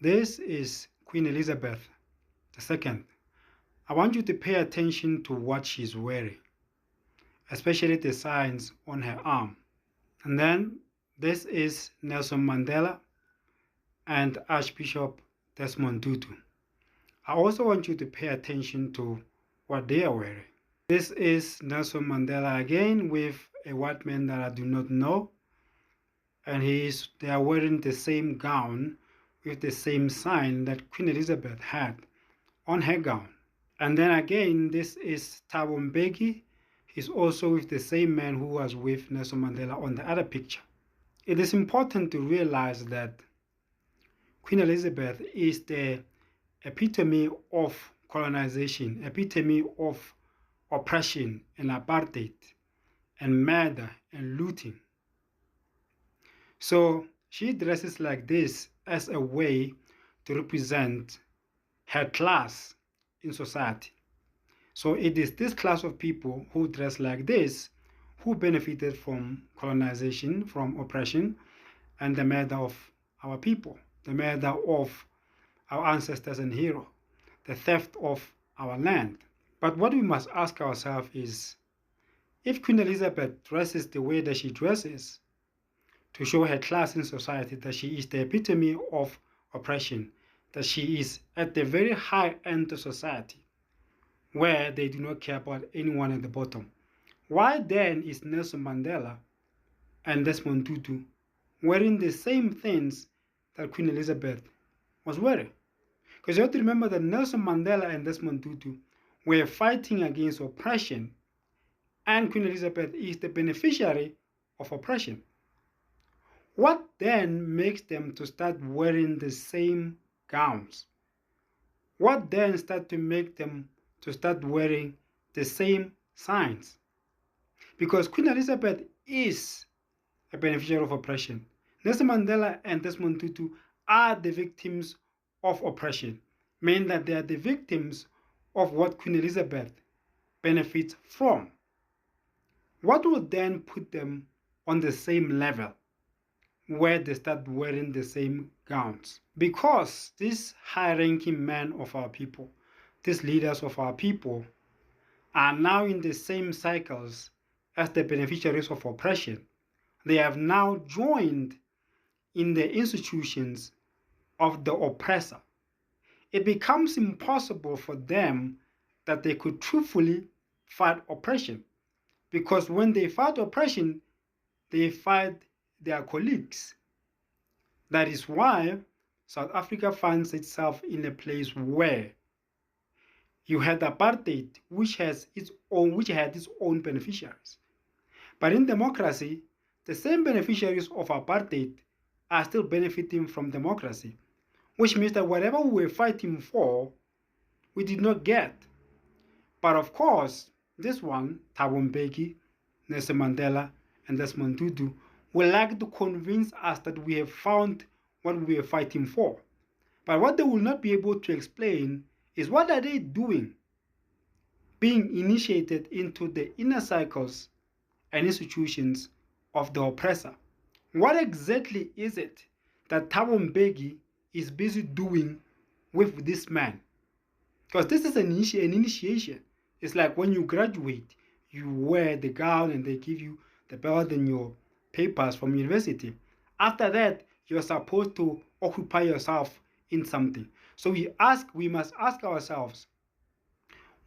This is Queen Elizabeth II. I want you to pay attention to what she's wearing, especially the signs on her arm. And then this is Nelson Mandela and Archbishop Desmond Tutu. I also want you to pay attention to what they are wearing. This is Nelson Mandela again with a white man that I do not know. And they are wearing the same gown with the same sign that Queen Elizabeth had on her gown. And then again, this is Thabo Mbeki. He's also with the same man who was with Nelson Mandela on the other picture. It is important to realize that Queen Elizabeth is the epitome of colonization, epitome of oppression and apartheid and murder and looting. So she dresses like this as a way to represent her class in society. So it is this class of people who dress like this who benefited from colonization, from oppression, and the murder of our people, the murder of our ancestors and heroes, the theft of our land. But what we must ask ourselves is, if Queen Elizabeth dresses the way that she dresses to show her class in society, that she is the epitome of oppression, that she is at the very high end of society, where they do not care about anyone at the bottom, why then is Nelson Mandela and Desmond Tutu wearing the same things that Queen Elizabeth was wearing? Because you have to remember that Nelson Mandela and Desmond Tutu were fighting against oppression, and Queen Elizabeth is the beneficiary of oppression. What then makes them to start wearing the same gowns? What then start to make them to start wearing the same signs? Because Queen Elizabeth is a beneficiary of oppression. Nelson Mandela and Desmond Tutu are the victims of oppression, meaning that they are the victims of what Queen Elizabeth benefits from. What would then put them on the same level where they start wearing the same gowns? Because these high-ranking men of our people, these leaders of our people, are now in the same cycles as the beneficiaries of oppression. They have now joined in the institutions of the oppressor. It becomes impossible for them that they could truthfully fight oppression, because when they fight oppression, they fight their colleagues. That is why South Africa finds itself in a place where you had apartheid, which had its own beneficiaries. But in democracy, the same beneficiaries of apartheid are still benefiting from democracy, which means that whatever we were fighting for, we did not get. But of course, this one, Thabo Mbeki, Nelson Mandela, and Desmond Tutu, will like to convince us that we have found what we were fighting for. But what they will not be able to explain is what are they doing, being initiated into the inner cycles and institutions of the oppressor. What exactly is it that Thabo Mbeki is busy doing with this man? Because this is an initiation. It's like when you graduate, you wear the gown and they give you the belt and your papers from university. After that, you're supposed to occupy yourself in something. So we must ask ourselves,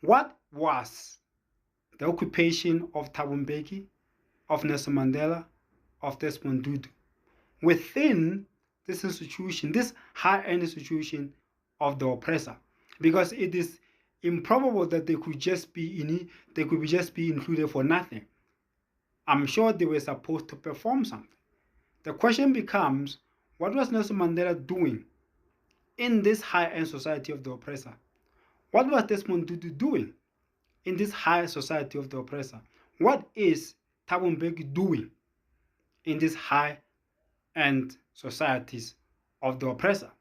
what was the occupation of Thabo Mbeki, of Nelson Mandela, of Desmond Tutu within this institution, this high-end institution of the oppressor? Because it is improbable that they could just be included for nothing. I'm sure they were supposed to perform something. The question becomes, what was Nelson Mandela doing in this high-end society of the oppressor? What was Desmond Tutu doing in this high society of the oppressor? What is Thabo Mbeki doing in this high-end societies of the oppressor?